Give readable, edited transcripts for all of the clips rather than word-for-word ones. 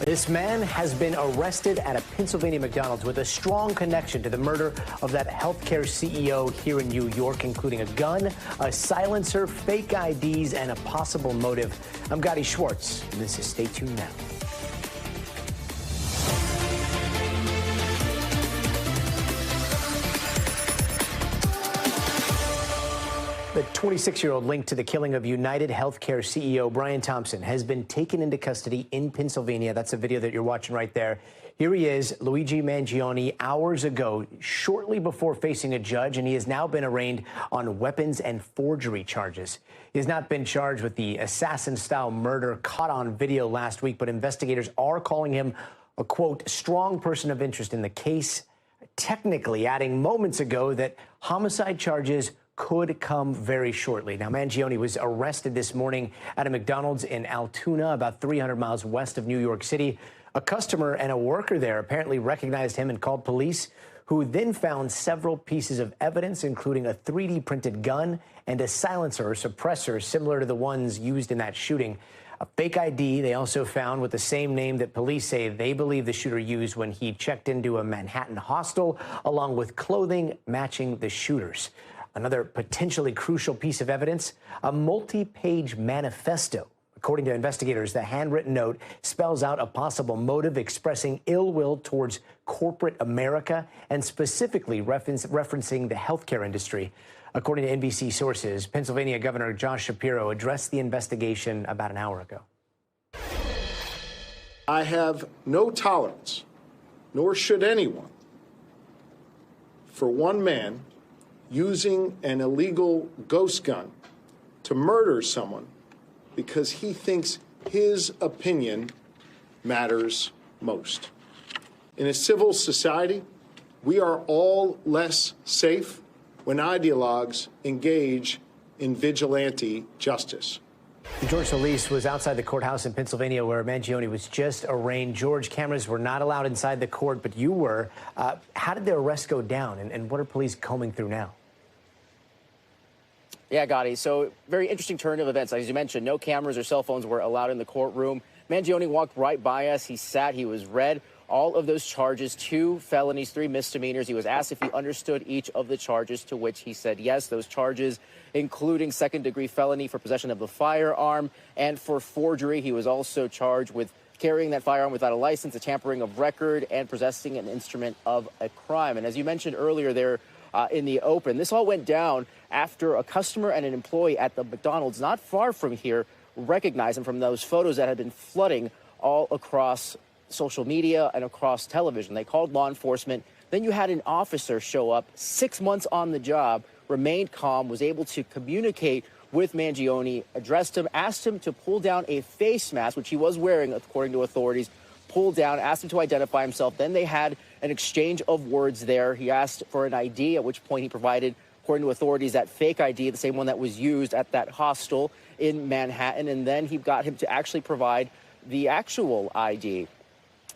This man has been arrested at a Pennsylvania McDonald's with a strong connection to the murder of that healthcare CEO here in New York, including a gun, a silencer, fake IDs, and a possible motive. I'm Gadi Schwartz, and this is Stay Tuned Now. The 26-year-old linked to the killing of UnitedHealthcare CEO Brian Thompson has been taken into custody in Pennsylvania. That's a video that you're watching right there. Here he is, Luigi Mangione, hours ago, shortly before facing a judge, and he has now been arraigned on weapons and forgery charges. He has not been charged with the assassin-style murder caught on video last week, but investigators are calling him a, quote, strong person of interest in the case, technically adding moments ago that homicide charges could come very shortly. Now, Mangione was arrested this morning at a McDonald's in Altoona, about 300 miles west of New York City. A customer and a worker there apparently recognized him and called police, who then found several pieces of evidence, including a 3D printed gun and a silencer or suppressor similar to the ones used in that shooting. A fake ID they also found with the same name that police say they believe the shooter used when he checked into a Manhattan hostel, along with clothing matching the shooter's. Another potentially crucial piece of evidence, a multi-page manifesto. According to investigators, the handwritten note spells out a possible motive expressing ill will towards corporate America and specifically referencing the healthcare industry. According to NBC sources, Pennsylvania Governor Josh Shapiro addressed the investigation about an hour ago. I have no tolerance, nor should anyone, for one man using an illegal ghost gun to murder someone because he thinks his opinion matters most. In a civil society, we are all less safe when ideologues engage in vigilante justice. George Solis was outside the courthouse in Pennsylvania where Mangione was just arraigned. George, cameras were not allowed inside the court, but you were. How did the arrest go down, and what are police combing through now? Yeah, Gadi. So very interesting turn of events. As you mentioned, no cameras or cell phones were allowed in the courtroom. Mangione walked right by us. He sat. He was read all of those charges, 2 felonies, 3 misdemeanors. He was asked if he understood each of the charges, to which he said yes. Those charges, including second-degree felony for possession of the firearm and for forgery. He was also charged with carrying that firearm without a license, a tampering of record, and possessing an instrument of a crime. And as you mentioned earlier there, in the open, this all went down after a customer and an employee at the McDonald's not far from here recognized him from those photos that had been flooding all across social media and across television. They called law enforcement. Then you had an officer show up, 6 months on the job, remained calm, was able to communicate with Mangione, addressed him, asked him to pull down a face mask, which he was wearing, according to authorities, pulled down, asked him to identify himself. Then they had an exchange of words there. He asked for an ID, at which point he provided, according to authorities, that fake ID, the same one that was used at that hostel in Manhattan. And then he got him to actually provide the actual ID.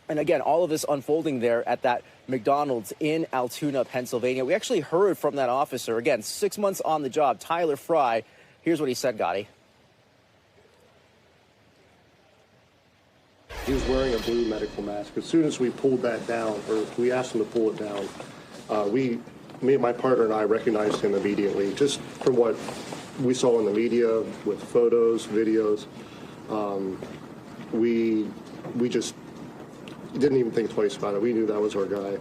And again, all of this unfolding there at that McDonald's in Altoona, Pennsylvania. We actually heard from that officer, again, 6 months on the job, Tyler Fry. Here's what he said, Gadi. He was wearing a blue medical mask. As soon as we pulled that down, or we asked him to pull it down, me and my partner and I recognized him immediately, just from what we saw in the media with photos, videos. We just didn't even think twice about it. We knew that was our guy.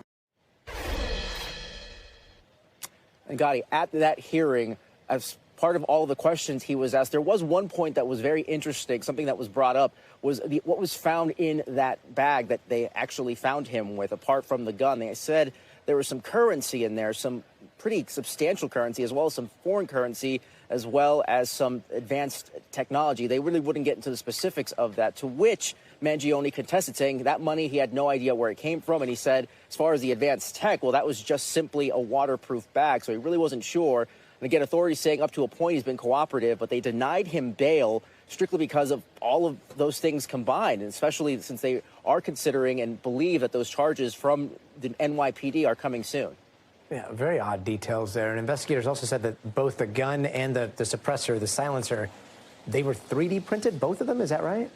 And Gadi, at that hearing, as part of all the questions he was asked, there was one point that was very interesting. Something that was brought up was what was found in that bag that they actually found him with, apart from the gun. They said there was some currency in there, some pretty substantial currency, as well as some foreign currency, as well as some advanced technology. They really wouldn't get into the specifics of that, to which Mangione contested, saying that money, he had no idea where it came from. And he said, as far as the advanced tech, well, that was just simply a waterproof bag. So he really wasn't sure. And again, authorities saying up to a point he's been cooperative, but they denied him bail strictly because of all of those things combined, and especially since they are considering and believe that those charges from the NYPD are coming soon. Yeah, very odd details there. And investigators also said that both the gun and the suppressor, the silencer, they were 3D printed, both of them. Is that right?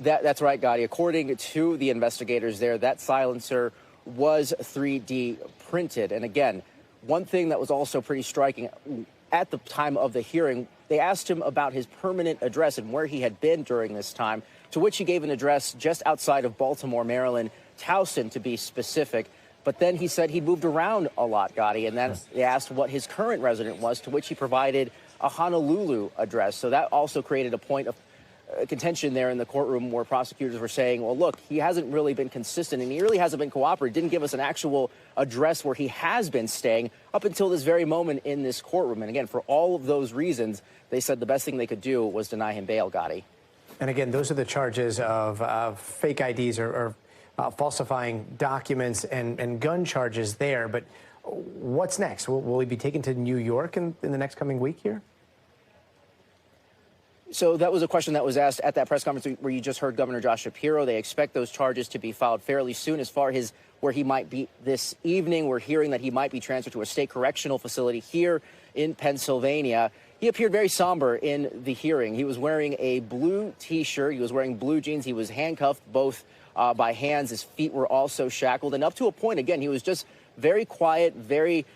That's right, Gadi. According to the investigators there, that silencer was 3D printed. And again, one thing that was also pretty striking at the time of the hearing, they asked him about his permanent address and where he had been during this time, to which he gave an address just outside of Baltimore, Maryland, Towson to be specific. But then he said he'd moved around a lot, Gadi, and then they asked what his current resident was, to which he provided a Honolulu address. So that also created a point of contention there in the courtroom where prosecutors were saying, well, look, he hasn't really been consistent and he really hasn't been cooperative, didn't give us an actual address where he has been staying up until this very moment in this courtroom. And again, for all of those reasons, they said the best thing they could do was deny him bail, Gadi. And again, those are the charges of fake IDs or falsifying documents and gun charges there. But what's next? Will he be taken to New York in the next coming week here? So that was a question that was asked at that press conference where you just heard Governor Josh Shapiro. They expect those charges to be filed fairly soon. As far as where he might be this evening, we're hearing that he might be transferred to a state correctional facility here in Pennsylvania. He appeared very somber in the hearing. He was wearing a blue T-shirt. He was wearing blue jeans. He was handcuffed both by hands. His feet were also shackled. And up to a point, again, he was just very quiet, very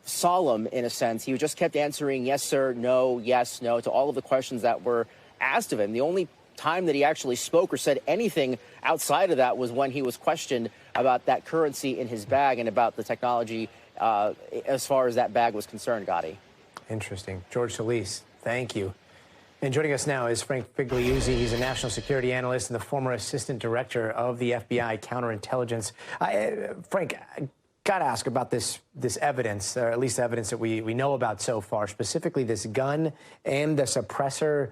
solemn in a sense. He just kept answering yes, sir, no, yes, no to all of the questions that were asked of him. The only time that he actually spoke or said anything outside of that was when he was questioned about that currency in his bag and about the technology as far as that bag was concerned, Gadi. Interesting. George Solis, thank you. And joining us now is Frank Figliuzzi. He's a national security analyst and the former assistant director of the FBI counterintelligence. Frank, I got to ask about this evidence, or at least the evidence that we know about so far, specifically this gun and the suppressor,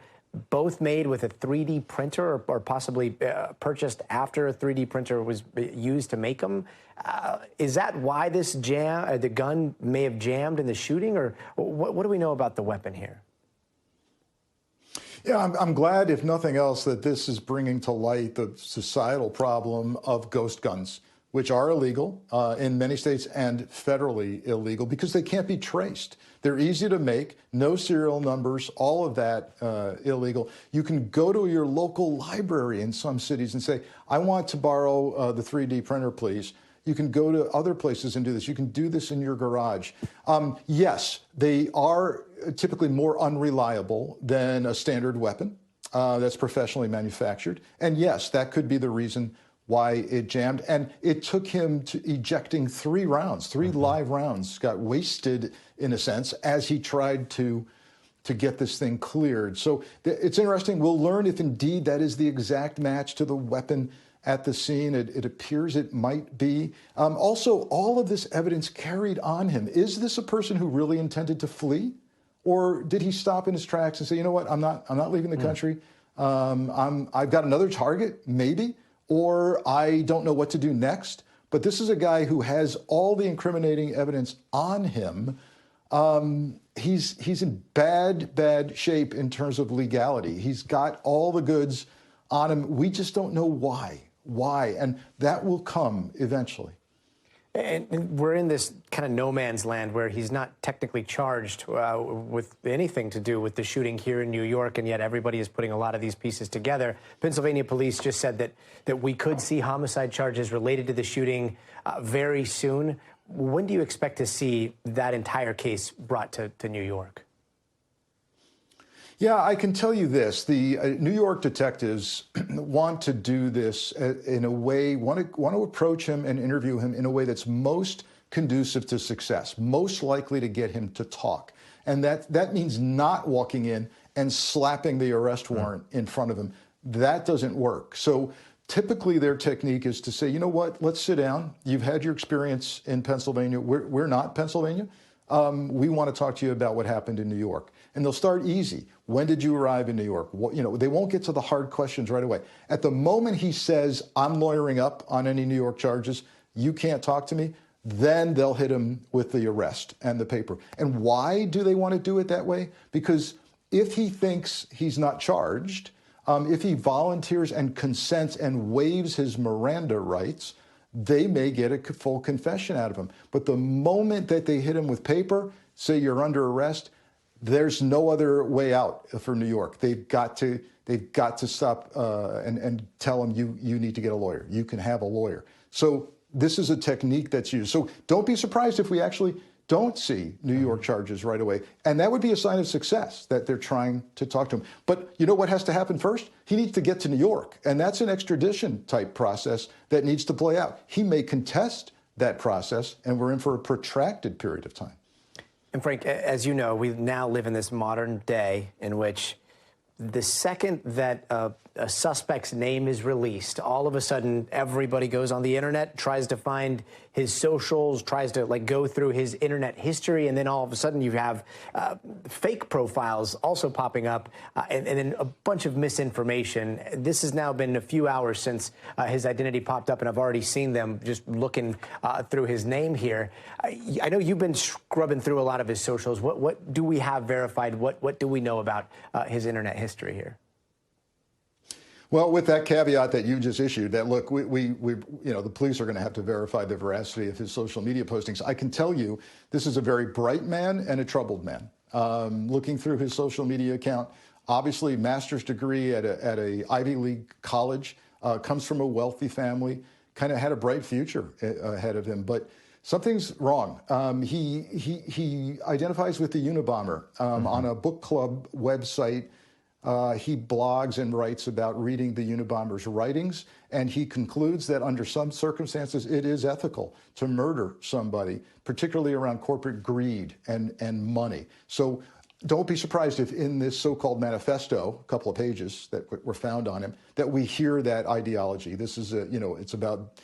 both made with a 3D printer or possibly purchased after a 3D printer was used to make them. Is that why this the gun may have jammed in the shooting, or what do we know about the weapon here? Yeah, I'm glad, if nothing else, that this is bringing to light the societal problem of ghost guns, which are illegal in many states and federally illegal because they can't be traced. They're easy to make, no serial numbers, all of that illegal. You can go to your local library in some cities and say, I want to borrow the 3D printer, please. You can go to other places and do this. You can do this in your garage. Yes, they are typically more unreliable than a standard weapon that's professionally manufactured. And yes, that could be the reason why it jammed. And it took him to ejecting 3 rounds, 3 live rounds, got wasted in a sense as he tried to get this thing cleared. So it's interesting. We'll learn if indeed that is the exact match to the weapon at the scene. It appears it might be. Also, all of this evidence carried on him. Is this a person who really intended to flee? Or did he stop in his tracks and say, you know what, I'm not leaving the country. I've got another target, maybe, or I don't know what to do next. But this is a guy who has all the incriminating evidence on him. He's in bad shape in terms of legality. He's got all the goods on him. We just don't know why. And that will come eventually. And we're in this kind of no man's land where he's not technically charged with anything to do with the shooting here in New York, and yet everybody is putting a lot of these pieces together. Pennsylvania police just said that we could see homicide charges related to the shooting very soon. When do you expect to see that entire case brought to New York? Yeah, I can tell you this. The New York detectives want to do this in a way, want to approach him and interview him in a way that's most conducive to success, most likely to get him to talk. And that means not walking in and slapping the arrest warrant in front of him. That doesn't work. So typically their technique is to say, you know what, let's sit down. You've had your experience in Pennsylvania. We're not Pennsylvania. We want to talk to you about what happened in New York. And they'll start easy. When did you arrive in New York? They won't get to the hard questions right away. At the moment he says, I'm lawyering up on any New York charges, you can't talk to me, then they'll hit him with the arrest and the paper. And why do they want to do it that way? Because if he thinks he's not charged, if he volunteers and consents and waives his Miranda rights, they may get a full confession out of him. But the moment that they hit him with paper, say you're under arrest, There's no other way out for New York. They've got to stop and tell them you need to get a lawyer. You can have a lawyer. So this is a technique that's used. So don't be surprised if we actually don't see New York charges right away. And that would be a sign of success that they're trying to talk to him. But you know what has to happen first? He needs to get to New York. And that's an extradition type process that needs to play out. He may contest that process, and we're in for a protracted period of time. And Frank, as you know, we now live in this modern day in which the second that a suspect's name is released, all of a sudden everybody goes on the internet, tries to find his socials, tries to go through his internet history, and then all of a sudden you have fake profiles also popping up, and then a bunch of misinformation. This has now been a few hours since his identity popped up, and I've already seen them just looking through his name here. I know you've been scrubbing through a lot of his socials. What do we have verified? What do we know about his internet history here? Well, with that caveat that you just issued, that look, the police are going to have to verify the veracity of his social media postings. I can tell you, this is a very bright man and a troubled man. Looking through his social media account, obviously master's degree at a Ivy League college, comes from a wealthy family, kind of had a bright future ahead of him, but something's wrong. He identifies with the Unabomber on a book club website. He blogs and writes about reading the Unabomber's writings, and he concludes that under some circumstances it is ethical to murder somebody, particularly around corporate greed and money. So don't be surprised if in this so-called manifesto, a couple of pages that were found on him, that we hear that ideology. This is it's about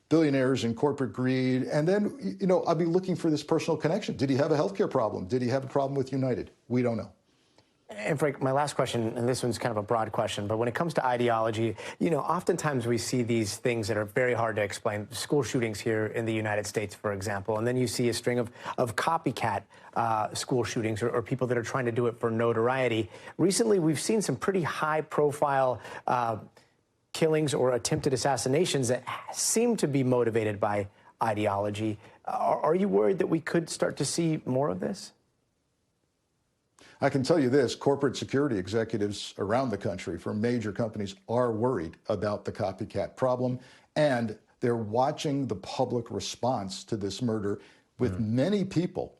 billionaires and corporate greed. And then, I'll be looking for this personal connection. Did he have a healthcare problem? Did he have a problem with United? We don't know. And Frank, my last question, and this one's kind of a broad question, but when it comes to ideology, oftentimes we see these things that are very hard to explain. School shootings here in the United States, for example, and then you see a string of copycat school shootings or people that are trying to do it for notoriety. Recently, we've seen some pretty high-profile killings or attempted assassinations that seem to be motivated by ideology. Are you worried that we could start to see more of this? I can tell you this, corporate security executives around the country from major companies are worried about the copycat problem, and they're watching the public response to this murder with many people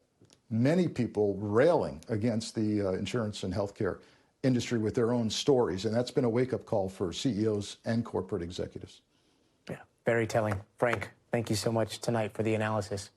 railing against the insurance and healthcare industry with their own stories. And that's been a wake-up call for CEOs and corporate executives. Yeah, very telling. Frank, thank you so much tonight for the analysis.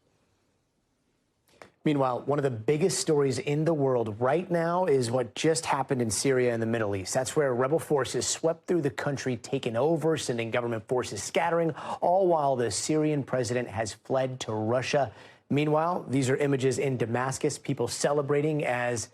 Meanwhile, one of the biggest stories in the world right now is what just happened in Syria and the Middle East. That's where rebel forces swept through the country, taking over, sending government forces scattering, all while the Syrian president has fled to Russia. Meanwhile, these are images in Damascus, people celebrating as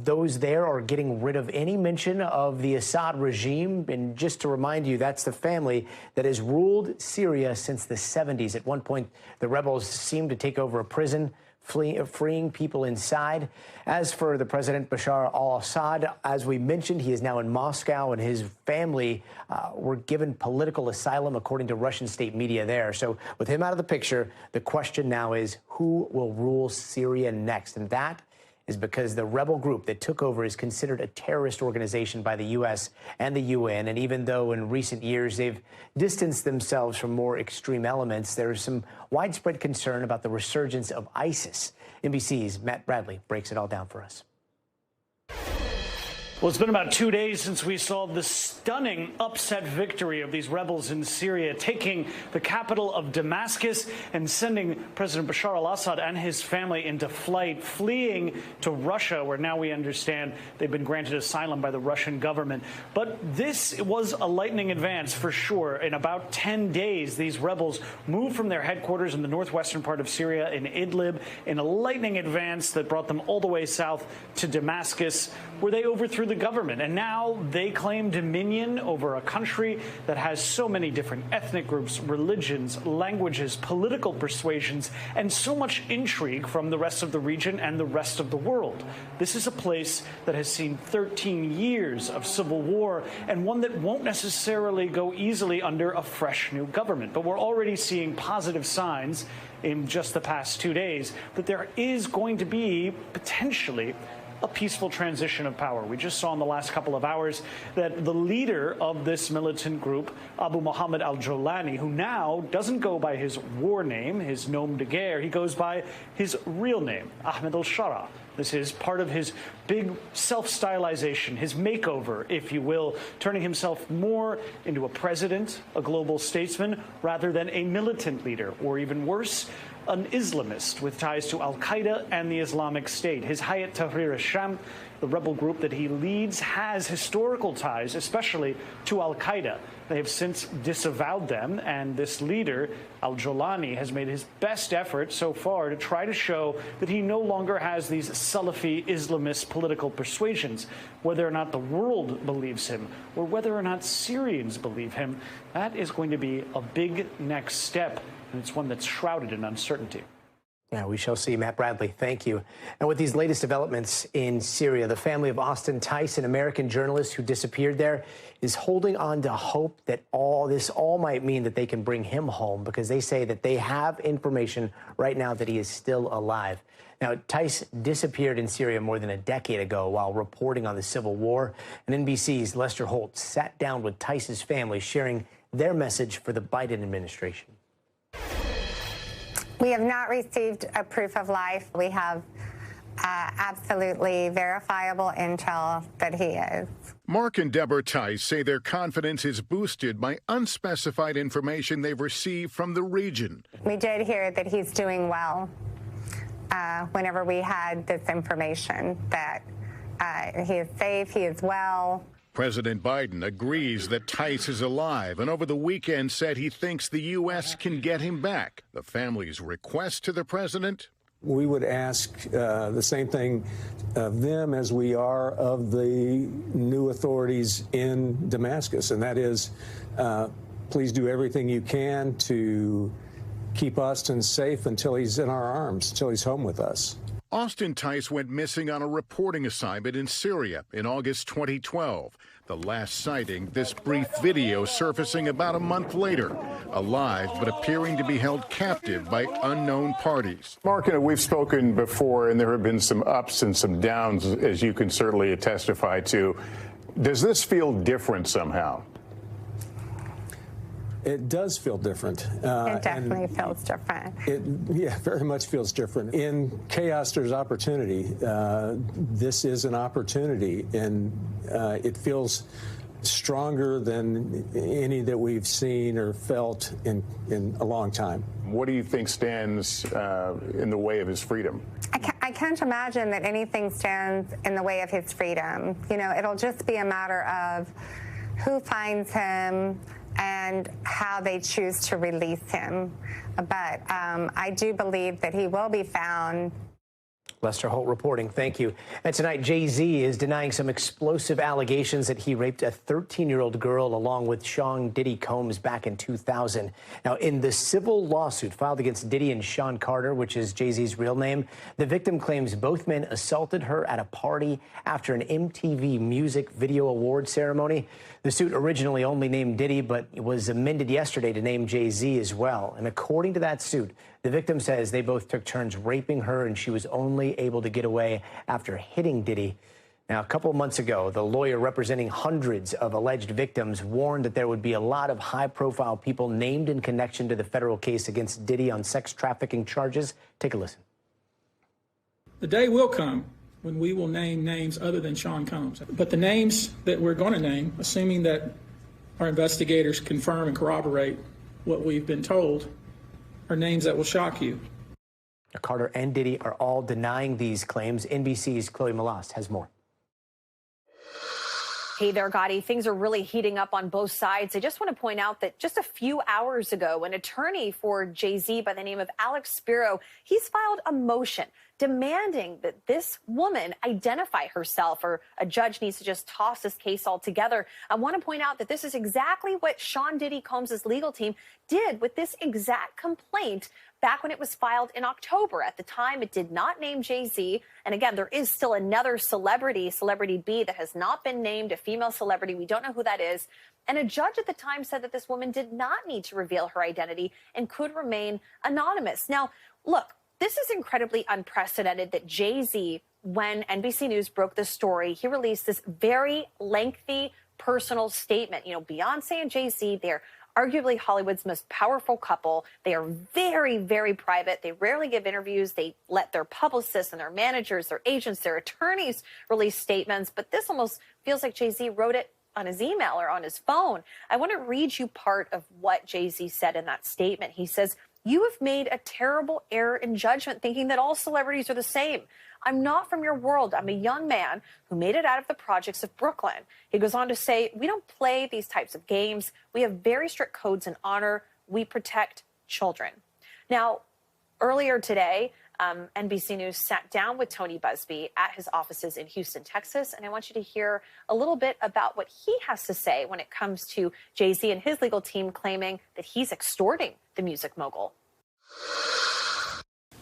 those there are getting rid of any mention of the Assad regime. And just to remind you, that's the family that has ruled Syria since the 70s. At one point, the rebels seemed to take over a prison, freeing people inside. As for the president, Bashar al-Assad, as we mentioned, he is now in Moscow, and his family were given political asylum, according to Russian state media there. So with him out of the picture, the question now is, who will rule Syria next? And that is because the rebel group that took over is considered a terrorist organization by the U.S. and the UN. And even though in recent years they've distanced themselves from more extreme elements, there is some widespread concern about the resurgence of ISIS. NBC's Matt Bradley breaks it all down for us. Well, it's been about 2 days since we saw the stunning upset victory of these rebels in Syria, taking the capital of Damascus and sending President Bashar al-Assad and his family into flight, fleeing to Russia, where now we understand they've been granted asylum by the Russian government. But this was a lightning advance for sure. In about 10 days, these rebels moved from their headquarters in the northwestern part of Syria in Idlib in a lightning advance that brought them all the way south to Damascus, where they overthrew the government. And now they claim dominion over a country that has so many different ethnic groups, religions, languages, political persuasions, and so much intrigue from the rest of the region and the rest of the world. This is a place that has seen 13 years of civil war, and one that won't necessarily go easily under a fresh new government. But we're already seeing positive signs in just the past 2 days that there is going to be potentially a peaceful transition of power. We just saw in the last couple of hours that the leader of this militant group, Abu Muhammad al-Jolani, who now doesn't go by his war name, his nom de guerre, he goes by his real name, Ahmed al-Shara. This is part of his big self-stylization, his makeover, if you will, turning himself more into a president, a global statesman, rather than a militant leader, or even worse, an Islamist with ties to al-Qaeda and the Islamic State. His Hayat Tahrir al-Sham, the rebel group that he leads, has historical ties, especially to al-Qaeda. They have since disavowed them, and this leader, al-Jolani, has made his best effort so far to try to show that he no longer has these Salafi Islamist political persuasions. Whether or not the world believes him, or whether or not Syrians believe him, that is going to be a big next step, and it's one that's shrouded in uncertainty. Yeah, we shall see. Matt Bradley, thank you. And with these latest developments in Syria, the family of Austin Tice, an American journalist who disappeared there, is holding on to hope that this all might mean that they can bring him home, because they say that they have information right now that he is still alive. Now, Tice disappeared in Syria more than a decade ago while reporting on the civil war, and NBC's Lester Holt sat down with Tice's family, sharing their message for the Biden administration. We have not received a proof of life. We have absolutely verifiable intel that he is. Mark and Deborah Tice say their confidence is boosted by unspecified information they've received from the region. We did hear that he's doing well whenever we had this information, that he is safe, he is well. President Biden agrees that Tice is alive, and over the weekend said he thinks the U.S. can get him back. The family's request to the president? We would ask the same thing of them as we are of the new authorities in Damascus, and that is, please do everything you can to keep Austin safe until he's in our arms, until he's home with us. Austin Tice went missing on a reporting assignment in Syria in August 2012. The last sighting, this brief video surfacing about a month later, alive but appearing to be held captive by unknown parties. Mark, we've spoken before, and there have been some ups and some downs, as you can certainly testify to. Does this feel different somehow? It does feel different. It definitely feels different. Yeah, very much feels different. In chaos, there's opportunity. This is an opportunity, and it feels stronger than any that we've seen or felt in a long time. What do you think stands in the way of his freedom? I can't imagine that anything stands in the way of his freedom. You know, it'll just be a matter of who finds him and how they choose to release him. But I do believe that he will be found. Lester Holt reporting. Thank you. And tonight, Jay-Z is denying some explosive allegations that he raped a 13-year-old girl along with Sean Diddy Combs back in 2000. Now, in the civil lawsuit filed against Diddy and Sean Carter, which is Jay-Z's real name, the victim claims both men assaulted her at a party after an MTV Music Video Award ceremony. The suit originally only named Diddy, but was amended yesterday to name Jay-Z as well. And according to that suit, the victim says they both took turns raping her, and she was only able to get away after hitting Diddy. Now, a couple of months ago, the lawyer representing hundreds of alleged victims warned that there would be a lot of high-profile people named in connection to the federal case against Diddy on sex trafficking charges. Take a listen. The day will come when we will name names other than Sean Combs. But the names that we're going to name, assuming that our investigators confirm and corroborate what we've been told, are names that will shock you. Carter and Diddy are all denying these claims. NBC's Chloe Malast has more. Hey there, Gadi. Things are really heating up on both sides. I just want to point out that just a few hours ago, an attorney for Jay-Z by the name of Alex Spiro, he's filed a motion demanding that this woman identify herself, or a judge needs to just toss this case altogether. I want to point out that this is exactly what Sean Diddy Combs' legal team did with this exact complaint back when it was filed in October. At the time, it did not name Jay-Z. And again, there is still another celebrity, Celebrity B, that has not been named, a female celebrity. We don't know who that is. And a judge at the time said that this woman did not need to reveal her identity and could remain anonymous. Now, look, this is incredibly unprecedented that Jay-Z, when NBC News broke this story, he released this very lengthy personal statement. You know, Beyonce and Jay-Z, they're arguably Hollywood's most powerful couple. They are very, very private. They rarely give interviews. They let their publicists and their managers, their agents, their attorneys release statements. But this almost feels like Jay-Z wrote it on his email or on his phone. I want to read you part of what Jay-Z said in that statement. He says, "You have made a terrible error in judgment thinking that all celebrities are the same. I'm not from your world. I'm a young man who made it out of the projects of Brooklyn." He goes on to say, "We don't play these types of games. We have very strict codes and honor. We protect children." Now, earlier today, NBC News sat down with Tony Busby at his offices in Houston, Texas, and I want you to hear a little bit about what he has to say when it comes to Jay-Z and his legal team claiming that he's extorting the music mogul.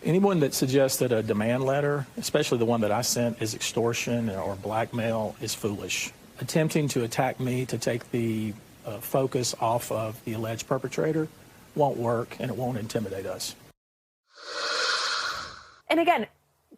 Anyone that suggests that a demand letter, especially the one that I sent, is extortion or blackmail is foolish. Attempting to attack me to take the focus off of the alleged perpetrator won't work, and it won't intimidate us. And again,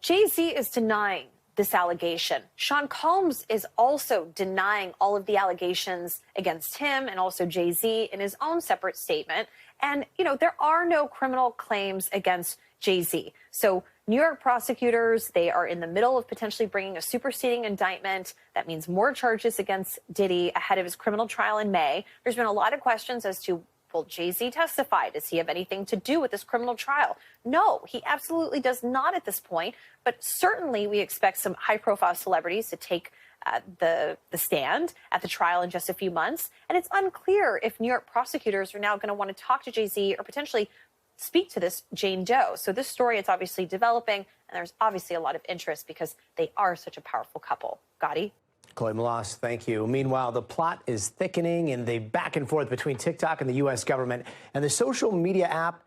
Jay-Z is denying this allegation. Sean Combs is also denying all of the allegations against him and also Jay-Z in his own separate statement. And, you know, there are no criminal claims against Jay-Z. So New York prosecutors, they are in the middle of potentially bringing a superseding indictment. That means more charges against Diddy ahead of his criminal trial in May. There's been a lot of questions as to, will Jay-Z testify? Does he have anything to do with this criminal trial? No, he absolutely does not at this point. But certainly we expect some high-profile celebrities to take the stand at the trial in just a few months. And it's unclear if New York prosecutors are now going to want to talk to Jay-Z or potentially speak to this Jane Doe. So this story, it's obviously developing, and there's obviously a lot of interest because they are such a powerful couple. Gadi? Chloe Malas, thank you. Meanwhile, the plot is thickening in the back and forth between TikTok and the U.S. government, and the social media app,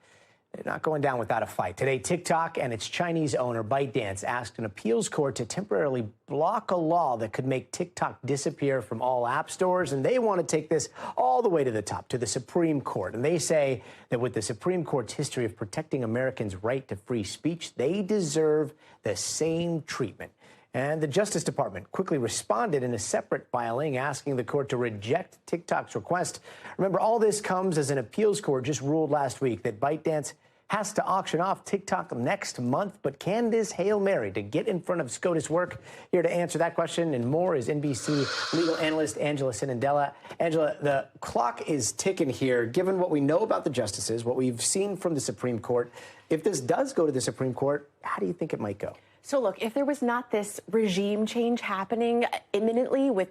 they're not going down without a fight. Today, TikTok and its Chinese owner, ByteDance, asked an appeals court to temporarily block a law that could make TikTok disappear from all app stores, and they want to take this all the way to the top, to the Supreme Court. And they say that with the Supreme Court's history of protecting Americans' right to free speech, they deserve the same treatment. And the Justice Department quickly responded in a separate filing asking the court to reject TikTok's request. Remember, all this comes as an appeals court just ruled last week that ByteDance has to auction off TikTok next month. But can this Hail Mary to get in front of SCOTUS work? Here to answer that question and more is NBC legal analyst Angela Sinandela. Angela, the clock is ticking here. Given what we know about the justices, what we've seen from the Supreme Court, if this does go to the Supreme Court, how do you think it might go? So look, if there was not this regime change happening imminently with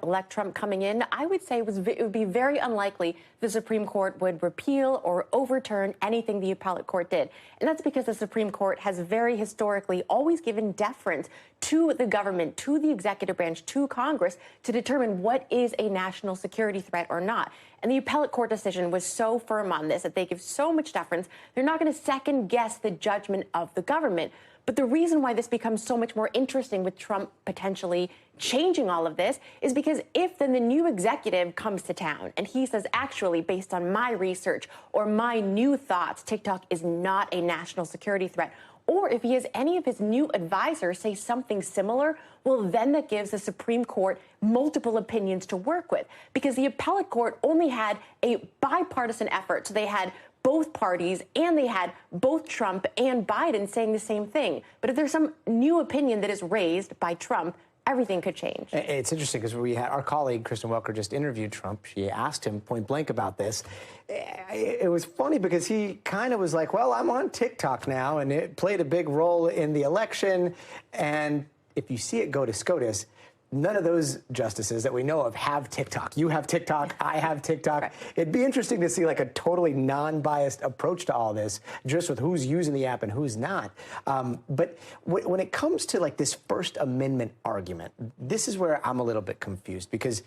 elect Trump coming in, I would say it would be very unlikely the Supreme Court would repeal or overturn anything the appellate court did. And that's because the Supreme Court has very historically always given deference to the government, to the executive branch, to Congress to determine what is a national security threat or not. And the appellate court decision was so firm on this that they give so much deference, they're not going to second guess the judgment of the government. But the reason why this becomes so much more interesting with Trump potentially changing all of this is because if then the new executive comes to town and he says, actually, based on my research or my new thoughts, TikTok is not a national security threat, or if he has any of his new advisors say something similar, well, then that gives the Supreme Court multiple opinions to work with, because the appellate court only had a bipartisan effort. So they had both parties, and they had both Trump and Biden saying the same thing. But if there's some new opinion that is raised by Trump, everything could change. It's interesting because we had our colleague, Kristen Welker, just interviewed Trump. She asked him point blank about this. It was funny because he kind of was like, well, I'm on TikTok now, and it played a big role in the election. And if you see it go to SCOTUS, none of those justices that we know of have TikTok. You have TikTok. I have TikTok. Right. It'd be interesting to see like a totally non-biased approach to all this, just with who's using the app and who's not. But when it comes to like this First Amendment argument, this is where I'm a little bit confused, because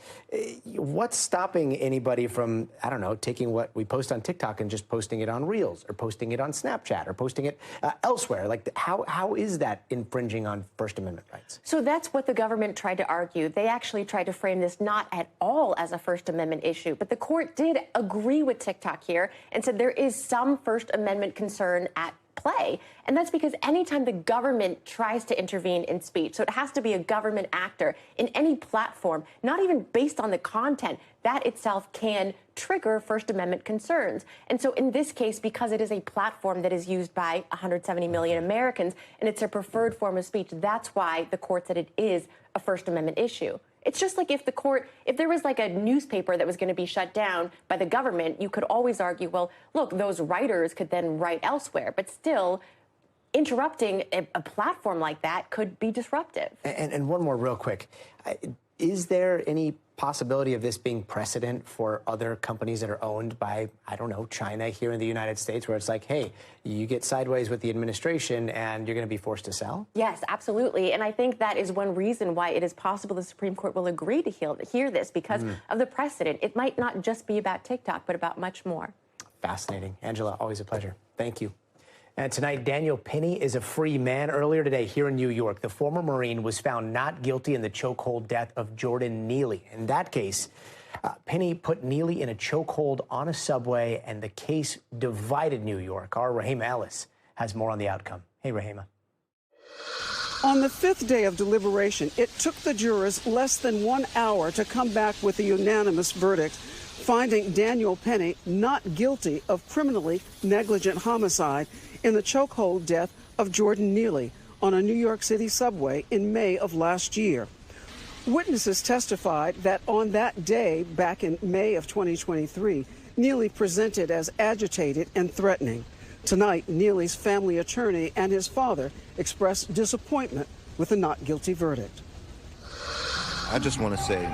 what's stopping anybody from, I don't know, taking what we post on TikTok and just posting it on Reels or posting it on Snapchat or posting it elsewhere? Like, how is that infringing on First Amendment rights? So that's what the government tried to argue. They actually tried to frame this not at all as a First Amendment issue, but the court did agree with TikTok here and said there is some First Amendment concern at play. And that's because anytime the government tries to intervene in speech, so it has to be a government actor in any platform, not even based on the content, that itself can trigger First Amendment concerns. And so in this case, because it is a platform that is used by 170 million Americans and it's a preferred form of speech, that's why the court said it is a First Amendment issue. It's just like if there was like a newspaper that was going to be shut down by the government, you could always argue, well, look, those writers could then write elsewhere. But still, interrupting a platform like that could be disruptive. And one more real quick. Is there any possibility of this being precedent for other companies that are owned by, I don't know, China here in the United States, where it's like, hey, you get sideways with the administration and you're going to be forced to sell? Yes, absolutely. And I think that is one reason why it is possible the Supreme Court will agree to hear this because of the precedent. It might not just be about TikTok, but about much more. Fascinating. Angela, always a pleasure. Thank you. And tonight, Daniel Penny is a free man. Earlier today here in New York, the former Marine was found not guilty in the chokehold death of Jordan Neely. In that case, Penny put Neely in a chokehold on a subway, and the case divided New York. Our Rahima Ellis has more on the outcome. Hey, Rahima. On the fifth day of deliberation, it took the jurors less than 1 hour to come back with a unanimous verdict, finding Daniel Penny not guilty of criminally negligent homicide in the chokehold death of Jordan Neely on a New York City subway in May of last year. Witnesses testified that on that day, back in May of 2023, Neely presented as agitated and threatening. Tonight, Neely's family attorney and his father expressed disappointment with the not guilty verdict. I just want to say,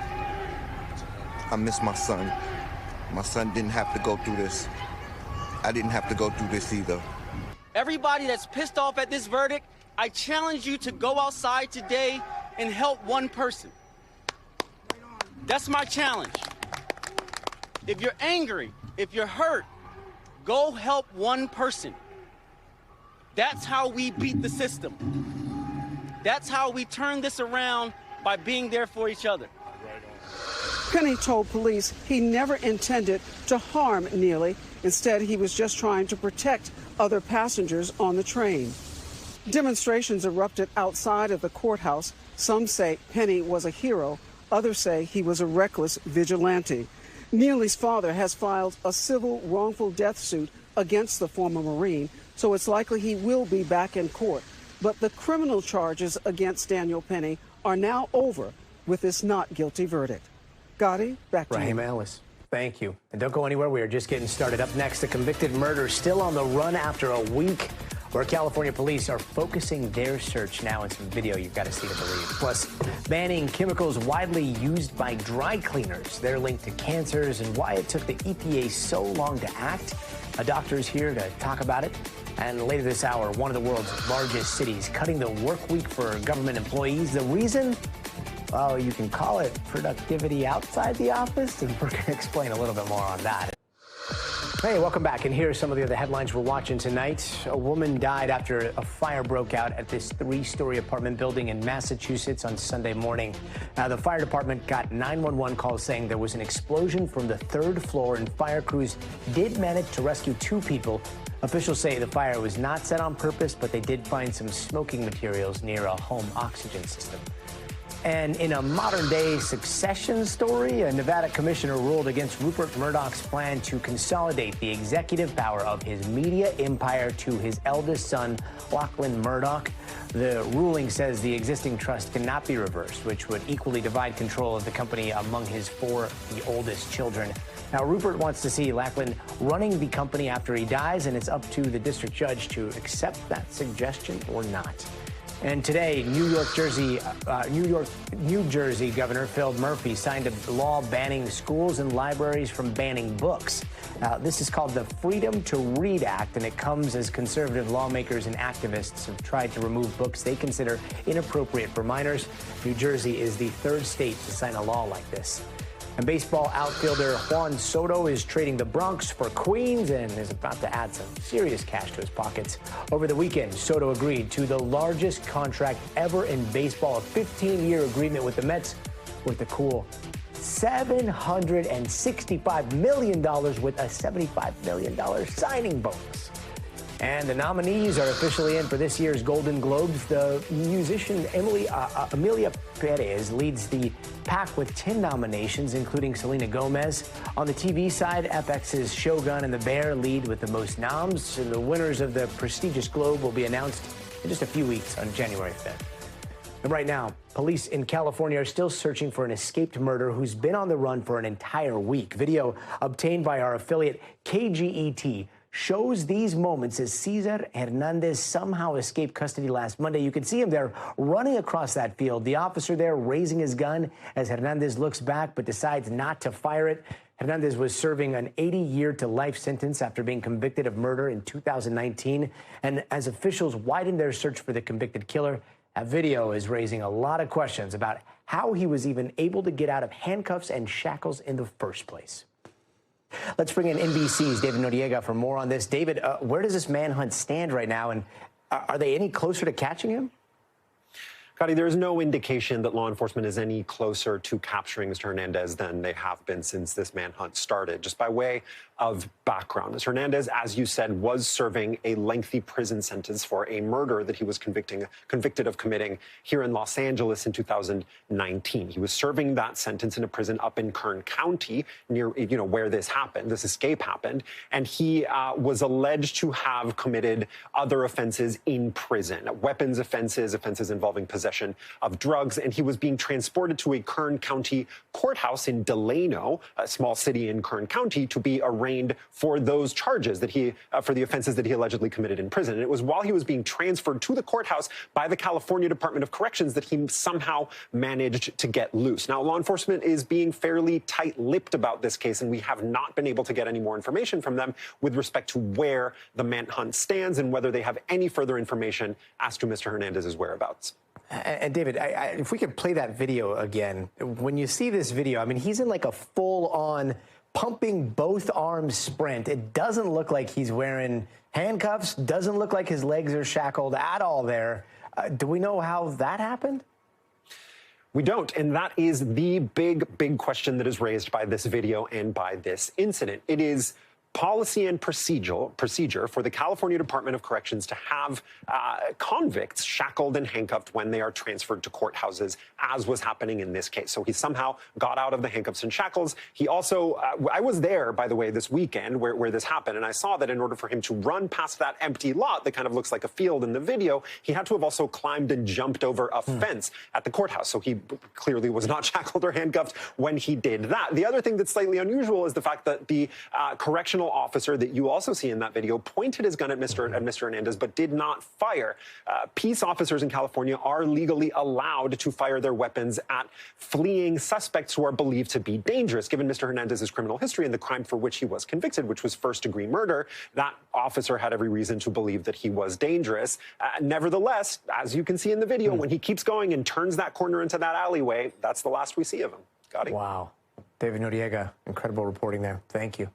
I miss my son. My son didn't have to go through this. I didn't have to go through this either. Everybody that's pissed off at this verdict, I challenge you to go outside today and help one person. That's my challenge. If you're angry, if you're hurt, go help one person. That's how we beat the system. That's how we turn this around, by being there for each other. Penny told police he never intended to harm Neely. Instead, he was just trying to protect other passengers on the train. Demonstrations erupted outside of the courthouse. Some say Penny was a hero. Others say he was a reckless vigilante. Neely's father has filed a civil wrongful death suit against the former Marine, so it's likely he will be back in court. But the criminal charges against Daniel Penny are now over with this not guilty verdict. Gadi, back to you. Rahima Ellis, thank you. And don't go anywhere. We are just getting started. Up next, a convicted murderer still on the run after a week, where California police are focusing their search now in some video you've got to see to believe. Plus, banning chemicals widely used by dry cleaners. They're linked to cancers and why it took the EPA so long to act. A doctor is here to talk about it. And later this hour, one of the world's largest cities cutting the work week for government employees. The reason? Well, you can call it productivity outside the office, and we're going to explain a little bit more on that. Hey, welcome back, and here are some of the other headlines we're watching tonight. A woman died after a fire broke out at this 3-story apartment building in Massachusetts on Sunday morning. The fire department got 911 calls saying there was an explosion from the 3rd floor, and fire crews did manage to rescue 2 people. Officials say the fire was not set on purpose, but they did find some smoking materials near a home oxygen system. And in a modern-day succession story, a Nevada commissioner ruled against Rupert Murdoch's plan to consolidate the executive power of his media empire to his eldest son, Lachlan Murdoch. The ruling says the existing trust cannot be reversed, which would equally divide control of the company among his 4 oldest children. Now, Rupert wants to see Lachlan running the company after he dies, and it's up to the district judge to accept that suggestion or not. And today, New Jersey Governor Phil Murphy signed a law banning schools and libraries from banning books. This is called the Freedom to Read Act, and it comes as conservative lawmakers and activists have tried to remove books they consider inappropriate for minors. New Jersey is the 3rd state to sign a law like this. And baseball outfielder Juan Soto is trading the Bronx for Queens and is about to add some serious cash to his pockets. Over the weekend, Soto agreed to the largest contract ever in baseball, a 15-year agreement with the Mets worth a cool $765 million with a $75 million signing bonus. And the nominees are officially in for this year's Golden Globes. The musician Emilia Perez leads the pack with 10 nominations, including Selena Gomez. On the TV side, FX's Shogun and The Bear lead with the most noms, and the winners of the prestigious Globe will be announced in just a few weeks on January 5th. And right now, police in California are still searching for an escaped murderer who's been on the run for an entire week. Video obtained by our affiliate KGET shows these moments as Cesar Hernandez somehow escaped custody last Monday. You can see him there running across that field. The officer there raising his gun as Hernandez looks back but decides not to fire it. Hernandez was serving an 80-year-to-life sentence after being convicted of murder in 2019. And as officials widen their search for the convicted killer, that video is raising a lot of questions about how he was even able to get out of handcuffs and shackles in the first place. Let's bring in NBC's David Noriega for more on this. David, where does this manhunt stand right now, and are they any closer to catching him? Gadi, there is no indication that law enforcement is any closer to capturing Mr. Hernandez than they have been since this manhunt started. Just by way of background, Mr. Hernandez, as you said, was serving a lengthy prison sentence for a murder that he was convicted of committing here in Los Angeles in 2019. He was serving that sentence in a prison up in Kern County, near where this happened, this escape happened, and he was alleged to have committed other offenses in prison, weapons offenses, offenses involving possession of drugs, and he was being transported to a Kern County courthouse in Delano, a small city in Kern County, to be arraigned for those charges that for the offenses that he allegedly committed in prison. And it was while he was being transferred to the courthouse by the California Department of Corrections that he somehow managed to get loose. Now, law enforcement is being fairly tight-lipped about this case, and we have not been able to get any more information from them with respect to where the manhunt stands and whether they have any further information as to Mr. Hernandez's whereabouts. And David, if we could play that video again. When you see this video, I mean, he's in like a full-on pumping both arms sprint. It doesn't look like he's wearing handcuffs, doesn't look like his legs are shackled at all there. Do we know how that happened? We don't, and that is the big question that is raised by this video and by this incident. It is policy and procedure for the California Department of Corrections to have convicts shackled and handcuffed when they are transferred to courthouses, as was happening in this case. So he somehow got out of the handcuffs and shackles. He also, I was there, by the way, this weekend where this happened, and I saw that in order for him to run past that empty lot that kind of looks like a field in the video, he had to have also climbed and jumped over a fence at the courthouse. So he clearly was not shackled or handcuffed when he did that. The other thing that's slightly unusual is the fact that the correctional officer that you also see in that video pointed his gun at Mr. Hernandez, but did not fire. Peace officers in California are legally allowed to fire their weapons at fleeing suspects who are believed to be dangerous. Given Mr. Hernandez's criminal history and the crime for which he was convicted, which was first-degree murder, that officer had every reason to believe that he was dangerous. Nevertheless, as you can see in the video, when he keeps going and turns that corner into that alleyway, that's the last we see of him. Gadi. Wow. David Noriega, incredible reporting there. Thank you.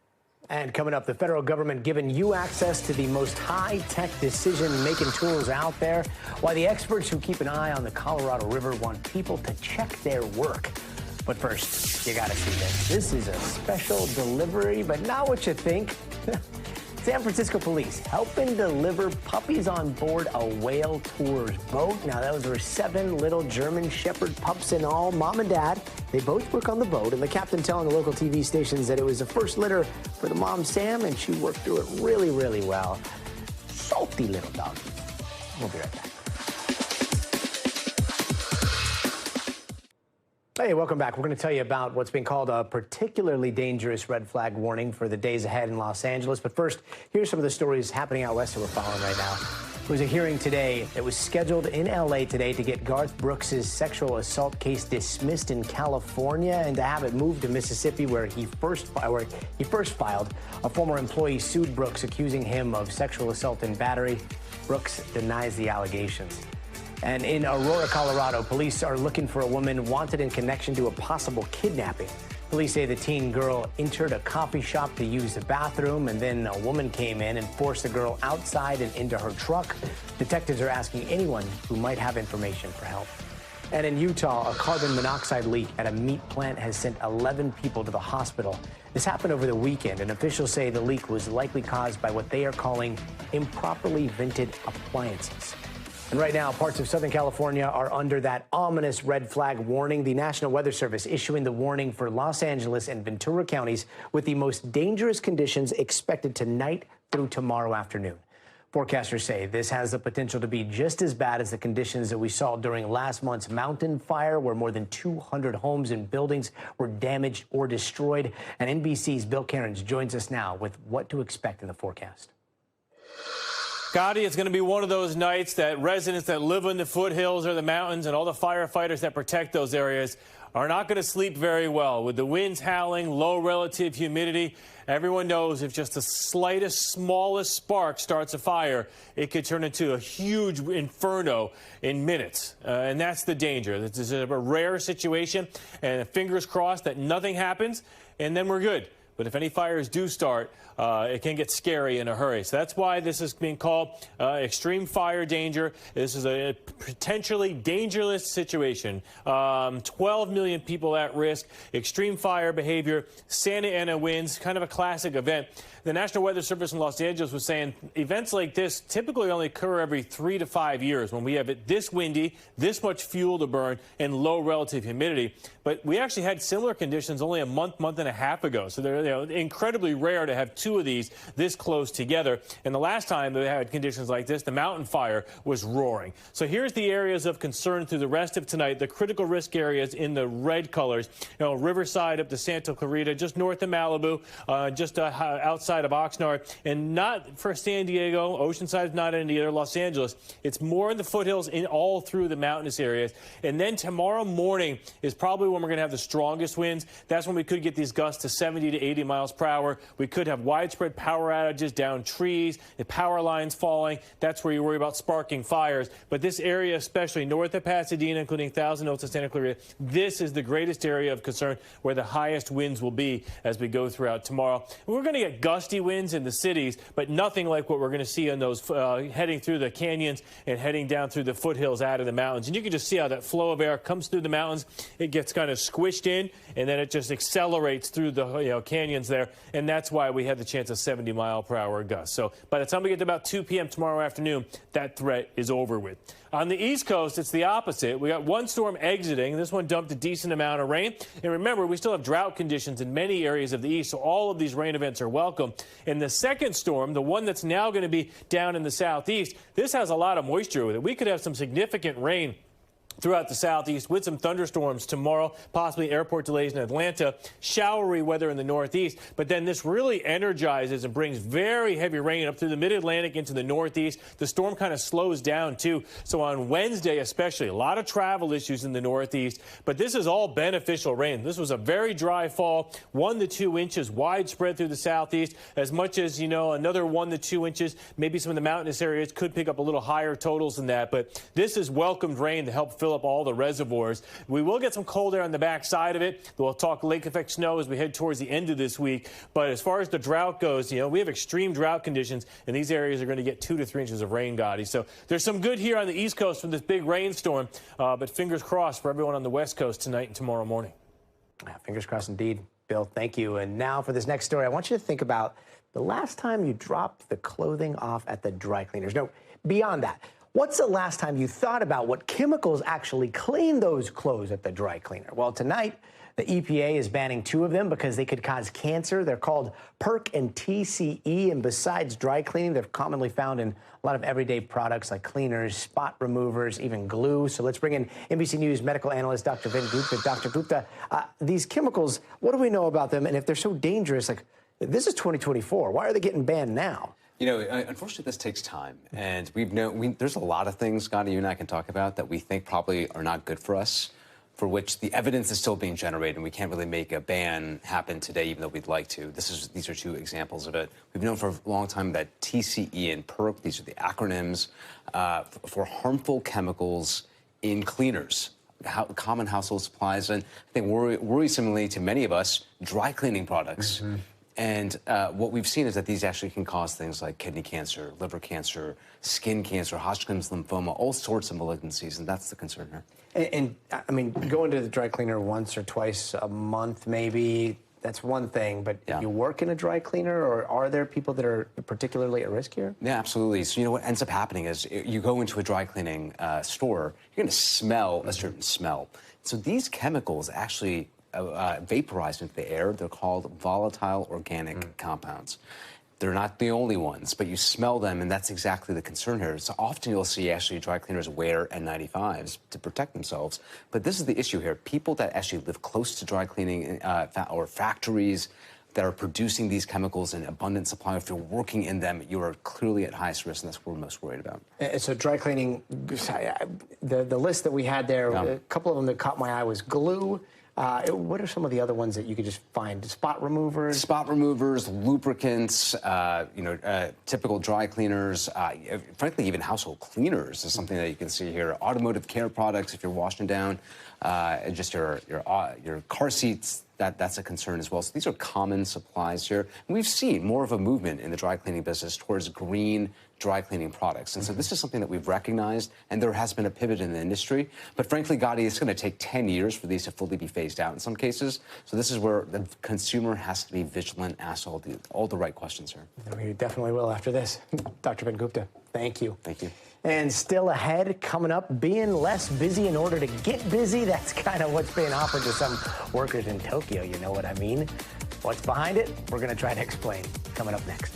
And coming up, the federal government giving you access to the most high-tech decision-making tools out there, why the experts who keep an eye on the Colorado River want people to check their work. But first, you gotta see this. This is a special delivery, but not what you think. San Francisco police helping deliver puppies on board a whale tours boat. Now, those were 7 little German Shepherd pups in all. Mom and Dad, they both work on the boat, and the captain telling the local TV stations that it was the first litter for the mom, Sam, and she worked through it really, really well. Salty little doggies. We'll be right back. Hey, welcome back. We're going to tell you about what's being called a particularly dangerous red flag warning for the days ahead in Los Angeles. But first, here's some of the stories happening out west that we're following right now. There was a hearing today that was scheduled in L.A. today to get Garth Brooks' sexual assault case dismissed in California and to have it moved to Mississippi, where he first filed. A former employee sued Brooks, accusing him of sexual assault and battery. Brooks denies the allegations. And in Aurora, Colorado, police are looking for a woman wanted in connection to a possible kidnapping. Police say the teen girl entered a coffee shop to use the bathroom, and then a woman came in and forced the girl outside and into her truck. Detectives are asking anyone who might have information for help. And in Utah, a carbon monoxide leak at a meat plant has sent 11 people to the hospital. This happened over the weekend, and officials say the leak was likely caused by what they are calling improperly vented appliances. And right now, parts of Southern California are under that ominous red flag warning. The National Weather Service issuing the warning for Los Angeles and Ventura counties with the most dangerous conditions expected tonight through tomorrow afternoon. Forecasters say this has the potential to be just as bad as the conditions that we saw during last month's mountain fire, where more than 200 homes and buildings were damaged or destroyed. And NBC's Bill Cairns joins us now with what to expect in the forecast. Gadi, it's going to be one of those nights that residents that live in the foothills or the mountains and all the firefighters that protect those areas are not going to sleep very well. With the winds howling, low relative humidity, everyone knows if just the slightest, smallest spark starts a fire, it could turn into a huge inferno in minutes. And that's the danger. This is a rare situation, and fingers crossed that nothing happens, and then we're good. But if any fires do start, it can get scary in a hurry. So that's why this is being called extreme fire danger. This is a potentially dangerous situation. 12 million people at risk, extreme fire behavior, Santa Ana winds, kind of a classic event. The National Weather Service in Los Angeles was saying events like this typically only occur every 3 to 5 years when we have it this windy, this much fuel to burn, and low relative humidity. But we actually had similar conditions only a month and a half ago. So they're incredibly rare to have two of these this close together. And the last time they had conditions like this, the mountain fire was roaring. So here's the areas of concern through the rest of tonight, the critical risk areas in the red colors. Riverside up to Santa Clarita, just north of Malibu, just outside of Oxnard, and not for San Diego. Oceanside is not in either. Los Angeles. It's more in the foothills in all through the mountainous areas. And then tomorrow morning is probably when we're going to have the strongest winds. That's when we could get these gusts to 70 to 80 miles per hour. We could have widespread power outages, down trees, the power lines falling. That's where you worry about sparking fires. But this area, especially north of Pasadena, including Thousand Oaks and Santa Clarita, this is the greatest area of concern where the highest winds will be as we go throughout tomorrow. We're going to get gusty winds in the cities, but nothing like what we're going to see in those heading through the canyons and heading down through the foothills out of the mountains. And you can just see how that flow of air comes through the mountains. It gets kind of squished in, and then it just accelerates through the canyons there. And that's why we have the chance of 70-mile-per-hour gusts. So by the time we get to about 2 p.m. tomorrow afternoon, that threat is over with. On the East Coast, it's the opposite. We got one storm exiting. This one dumped a decent amount of rain. And remember, we still have drought conditions in many areas of the East, so all of these rain events are welcome. And the second storm, the one that's now going to be down in the Southeast, this has a lot of moisture with it. We could have some significant rain throughout the Southeast with some thunderstorms tomorrow, possibly airport delays in Atlanta, showery weather in the Northeast. But then this really energizes and brings very heavy rain up through the mid-Atlantic into the Northeast. The storm kind of slows down, too. So on Wednesday especially, a lot of travel issues in the Northeast. But this is all beneficial rain. This was a very dry fall, 1 to 2 inches widespread through the Southeast, as much as, another 1 to 2 inches. Maybe some of the mountainous areas could pick up a little higher totals than that. But this is welcomed rain to help fill up all the reservoirs. We will get some cold air on the back side of it. We'll talk lake effect snow as we head towards the end of this week. But as far as the drought goes, we have extreme drought conditions, and these areas are going to get 2 to 3 inches of rain, Gadi. So there's some good here on the East Coast from this big rainstorm, but fingers crossed for everyone on the West Coast tonight and tomorrow morning. Fingers crossed indeed. Bill, thank you. And now for this next story, I want you to think about the last time you dropped the clothing off at the dry cleaners. No, beyond that. What's the last time you thought about what chemicals actually clean those clothes at the dry cleaner? Well, tonight, the EPA is banning 2 of them because they could cause cancer. They're called PERC and TCE, and besides dry cleaning, they're commonly found in a lot of everyday products like cleaners, spot removers, even glue. So let's bring in NBC News medical analyst Dr. Vin Gupta. Dr. Gupta, these chemicals, what do we know about them? And if they're so dangerous, this is 2024. Why are they getting banned now? Unfortunately, this takes time, and there's a lot of things, Gadi, you and I can talk about that we think probably are not good for us, for which the evidence is still being generated, and we can't really make a ban happen today, even though we'd like to. These are 2 examples of it. We've known for a long time that TCE and PERC, these are the acronyms for harmful chemicals in cleaners, common household supplies, and I think worrisomely to many of us, dry cleaning products. And what we've seen is that these actually can cause things like kidney cancer, liver cancer, skin cancer, Hodgkin's lymphoma, all sorts of malignancies, and that's the concern here. And I mean, going to the dry cleaner once or twice a month, maybe, that's one thing, but you work in a dry cleaner, or are there people that are particularly at risk here? Yeah, absolutely. So, you know, what ends up happening is you go into a dry cleaning store, you're going to smell a certain smell. So these chemicals actually vaporize into the air. They're called volatile organic compounds. They're not the only ones, but you smell them, and that's exactly the concern here. So often you'll see actually dry cleaners wear N95s to protect themselves. But this is the issue here. People that actually live close to dry cleaning or factories that are producing these chemicals in abundant supply, if you're working in them, you are clearly at highest risk, and that's what we're most worried about. So dry cleaning, the list that we had there, a couple of them that caught my eye was glue. What are some of the other ones that you could just find? Spot removers? Spot removers, lubricants, typical dry cleaners, frankly, even household cleaners is something that you can see here. Automotive care products, if you're washing down, just your car seats, that's a concern as well. So these are common supplies here. And we've seen more of a movement in the dry cleaning business towards green dry cleaning products. And so this is something that we've recognized, and there has been a pivot in the industry. But frankly, Gadi, it's going to take 10 years for these to fully be phased out in some cases. So this is where the consumer has to be vigilant, ask all the right questions here. We definitely will after this. Dr. Ben Gupta, thank you. Thank you. And still ahead, coming up, being less busy in order to get busy. That's kind of what's being offered to some workers in Tokyo, you know what I mean? What's behind it? We're going to try to explain. Coming up next.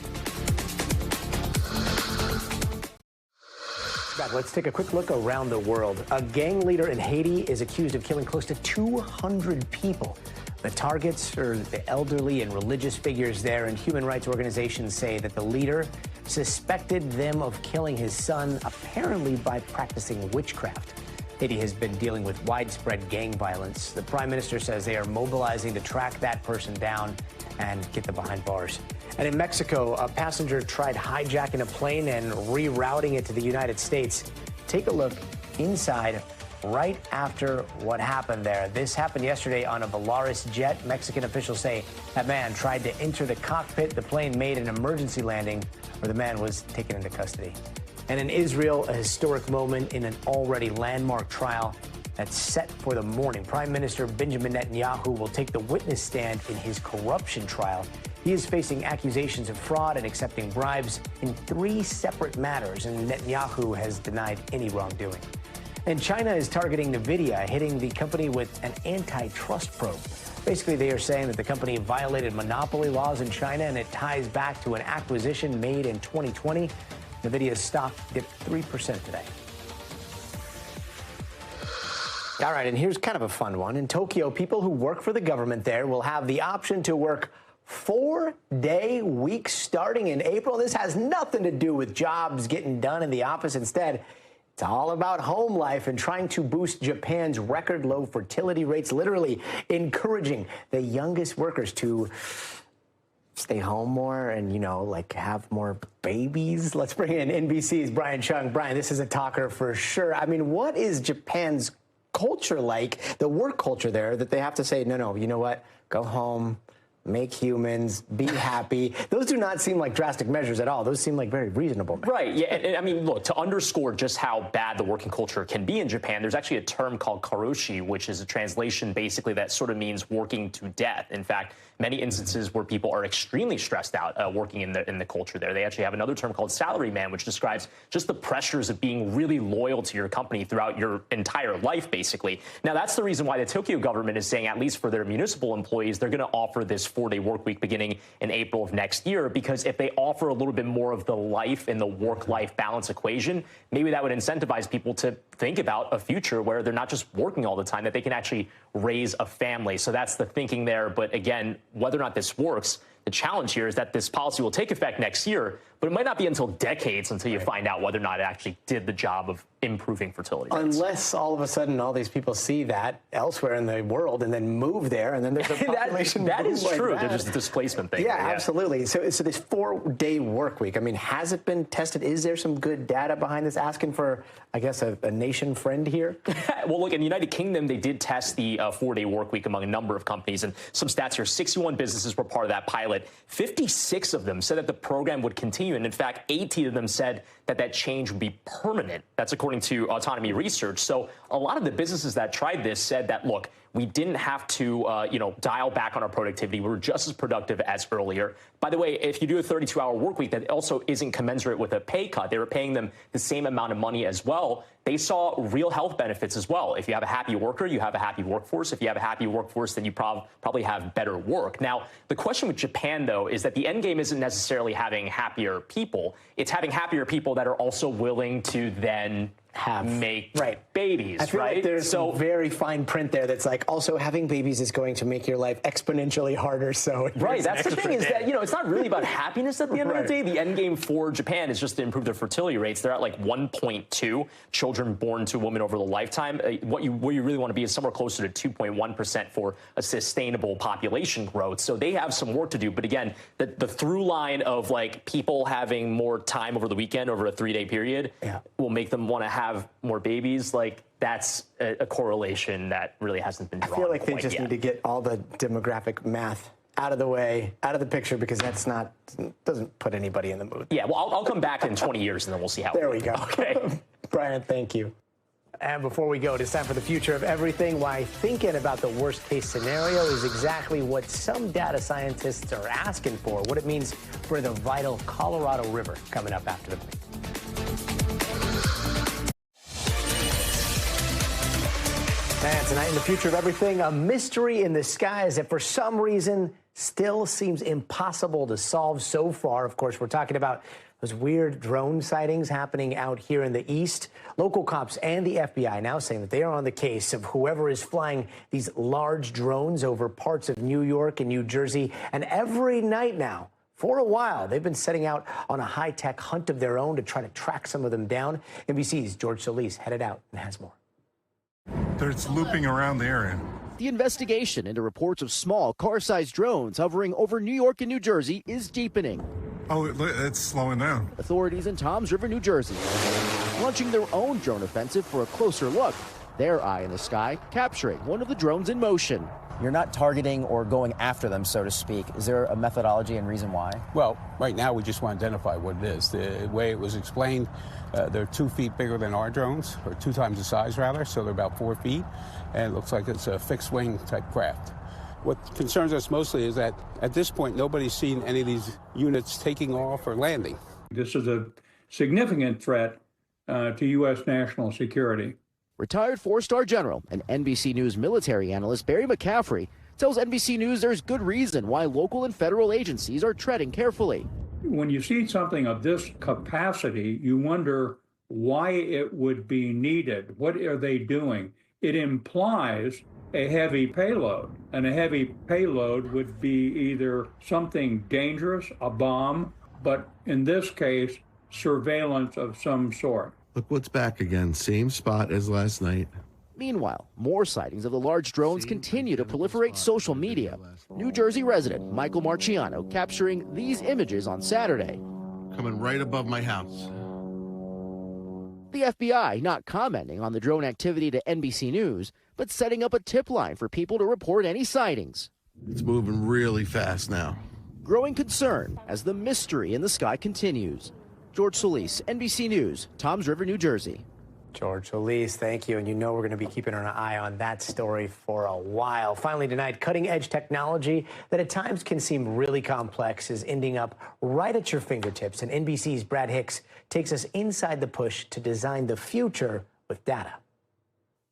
Let's take a quick look around the world. A gang leader in Haiti is accused of killing close to 200 people. The targets are the elderly and religious figures there, and human rights organizations say that the leader suspected them of killing his son, apparently by practicing witchcraft. Haiti has been dealing with widespread gang violence. The prime minister says they are mobilizing to track that person down and get them behind bars. And in Mexico, a passenger tried hijacking a plane and rerouting it to the United States. Take a look inside right after what happened there. This happened yesterday on a Volaris jet. Mexican officials say that man tried to enter the cockpit. The plane made an emergency landing where the man was taken into custody. And in Israel, a historic moment in an already landmark trial that's set for the morning. Prime Minister Benjamin Netanyahu will take the witness stand in his corruption trial. He is facing accusations of fraud and accepting bribes in 3 separate matters, and Netanyahu has denied any wrongdoing. And China is targeting NVIDIA, hitting the company with an antitrust probe. Basically, they are saying that the company violated monopoly laws in China, and it ties back to an acquisition made in 2020. NVIDIA's stock dipped 3% today. All right, and here's kind of a fun one. In Tokyo, people who work for the government there will have the option to work 4-day weeks starting in April. This has nothing to do with jobs getting done in the office. Instead, it's all about home life and trying to boost Japan's record low fertility rates, literally encouraging the youngest workers to stay home more and, you know, like have more babies. Let's bring in NBC's Brian Chung. Brian, this is a talker for sure. I mean, what is Japan's culture like, the work culture there, that they have to say, no, you know what, go home, make humans, be happy? Those do not seem like drastic measures at all. Those seem like very reasonable measures. Right. Yeah. And I mean, look, to underscore just how bad the working culture can be in Japan, there's actually a term called karoshi, which is a translation basically that sort of means working to death. In fact, many instances where people are extremely stressed out working in the culture there. They actually have another term called salaryman, which describes just the pressures of being really loyal to your company throughout your entire life, basically. Now, that's the reason why the Tokyo government is saying, at least for their municipal employees, they're going to offer this 4-day work week beginning in April of next year, because if they offer a little bit more of the life and the work-life balance equation, maybe that would incentivize people to think about a future where they're not just working all the time, that they can actually raise a family. So that's the thinking there. But again, whether or not this works, the challenge here is that this policy will take effect next year, but it might not be until decades until you find out whether or not it actually did the job of improving fertility rates. Unless all of a sudden all these people see that elsewhere in the world and then move there, and then there's a population that is like true. that. There's just a displacement thing. Yeah, absolutely. So this 4-day work week, I mean, has it been tested? Is there some good data behind this? Asking for, I guess, a nation friend here? Well, look, in the United Kingdom, they did test the 4-day work week among a number of companies, and some stats here, 61 businesses were part of that pilot. 56 of them said that the program would continue, and in fact, 18 of them said that change would be permanent. That's according to Autonomy Research. So a lot of the businesses that tried this said that, look, we didn't have to, dial back on our productivity. We were just as productive as earlier. By the way, if you do a 32-hour work week, that also isn't commensurate with a pay cut. They were paying them the same amount of money as well. They saw real health benefits as well. If you have a happy worker, you have a happy workforce. If you have a happy workforce, then you probably have better work. Now, the question with Japan, though, is that the end game isn't necessarily having happier people. It's having happier people that are also willing to then make babies, I feel right? like there's some very fine print there that's like, also having babies is going to make your life exponentially harder. So right, that's the thing, is that, it's not really about happiness at the end of the day. The end game for Japan is just to improve their fertility rates. They're at like 1.2 children born to a woman over the lifetime. Where you really want to be is somewhere closer to 2.1% for a sustainable population growth. So they have some work to do. But again, the through line of like people having more time over the weekend over a 3-day period will make them want to have more babies. Like, that's a correlation that really hasn't been drawn. I feel like they quite just yet. need to get all the demographic math out of the way, out of the picture, because doesn't put anybody in the mood. Yeah, well, I'll come back in 20 years and then we'll see how. There we go. Okay. Brian, thank you. And before we go, it's time for the future of everything. Why thinking about the worst case scenario is exactly what some data scientists are asking for, what it means for the vital Colorado River, coming up after the break. And tonight in the future of everything, a mystery in the skies that for some reason still seems impossible to solve so far. Of course, we're talking about those weird drone sightings happening out here in the east. Local cops and the FBI now saying that they are on the case of whoever is flying these large drones over parts of New York and New Jersey. And every night now, for a while, they've been setting out on a high-tech hunt of their own to try to track some of them down. NBC's George Solis headed out and has more. They're looping around the area. The investigation into reports of small car-sized drones hovering over New York and New Jersey is deepening. Oh, it's slowing down. Authorities in Toms River, New Jersey, launching their own drone offensive for a closer look. Their eye in the sky, capturing one of the drones in motion. You're not targeting or going after them, so to speak. Is there a methodology and reason why? Well, right now we just want to identify what it is. The way it was explained, they're 2 feet bigger than our drones, or 2 times the size rather, so they're about 4 feet, and it looks like it's a fixed wing type craft. What concerns us mostly is that at this point nobody's seen any of these units taking off or landing. This is a significant threat to U.S. national security. Retired 4-star general and NBC News military analyst Barry McCaffrey tells NBC News there's good reason why local and federal agencies are treading carefully. When you see something of this capacity, you wonder why it would be needed. What are they doing? It implies a heavy payload, and a heavy payload would be either something dangerous, a bomb, but in this case, surveillance of some sort. Look what's back again. Same spot as last night. Meanwhile, more sightings of the large drones continue to proliferate social media. New Jersey resident Michael Marciano capturing these images on Saturday. Coming right above my house. The FBI not commenting on the drone activity to NBC News, but setting up a tip line for people to report any sightings. It's moving really fast now. Growing concern as the mystery in the sky continues. George Solis, NBC News, Toms River, New Jersey. George Solis, thank you. And you know we're going to be keeping an eye on that story for a while. Finally tonight, cutting-edge technology that at times can seem really complex is ending up right at your fingertips. And NBC's Brad Hicks takes us inside the push to design the future with data.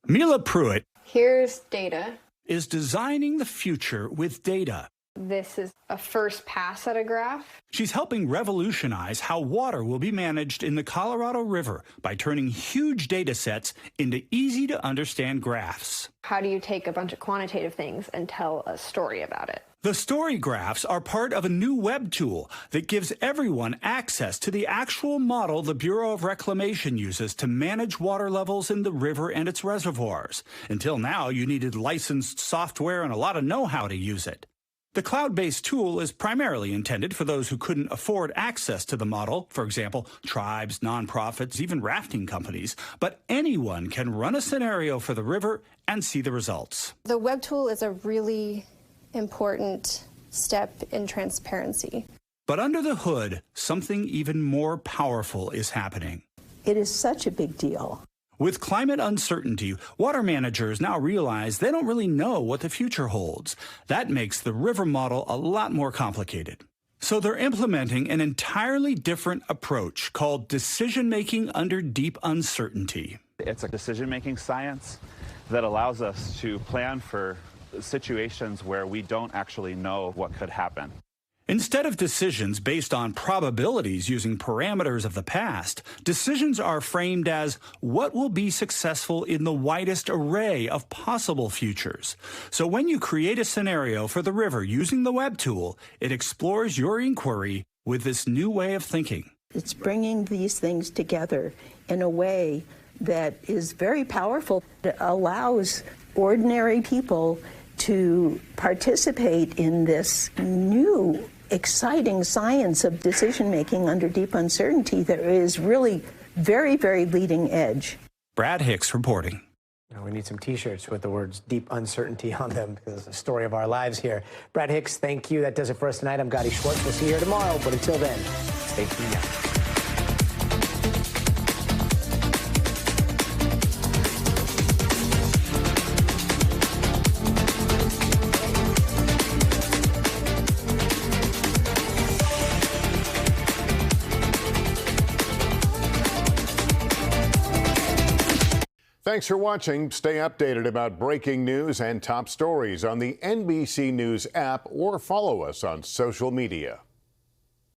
Mila Pruitt Here's data. is designing the future with data. This is a first pass at a graph. She's helping revolutionize how water will be managed in the Colorado River by turning huge data sets into easy-to-understand graphs. How do you take a bunch of quantitative things and tell a story about it? The story graphs are part of a new web tool that gives everyone access to the actual model the Bureau of Reclamation uses to manage water levels in the river and its reservoirs. Until now, you needed licensed software and a lot of know-how to use it. The cloud-based tool is primarily intended for those who couldn't afford access to the model, for example, tribes, nonprofits, even rafting companies. But anyone can run a scenario for the river and see the results. The web tool is a really important step in transparency. But under the hood, something even more powerful is happening. It is such a big deal. With climate uncertainty, water managers now realize they don't really know what the future holds. That makes the river model a lot more complicated. So they're implementing an entirely different approach called decision-making under deep uncertainty. It's a decision-making science that allows us to plan for situations where we don't actually know what could happen. Instead of decisions based on probabilities using parameters of the past, decisions are framed as what will be successful in the widest array of possible futures. So when you create a scenario for the river using the web tool, it explores your inquiry with this new way of thinking. It's bringing these things together in a way that is very powerful. It allows ordinary people to participate in this new, exciting science of decision-making under deep uncertainty that is really very, very leading edge. Brad Hicks reporting. Now we need some T-shirts with the words deep uncertainty on them because it's the story of our lives here. Brad Hicks, thank you. That does it for us tonight. I'm Gadi Schwartz. We'll see you here tomorrow. But until then, stay tuned now. Thanks for watching. Stay updated about breaking news and top stories on the NBC News app or follow us on social media.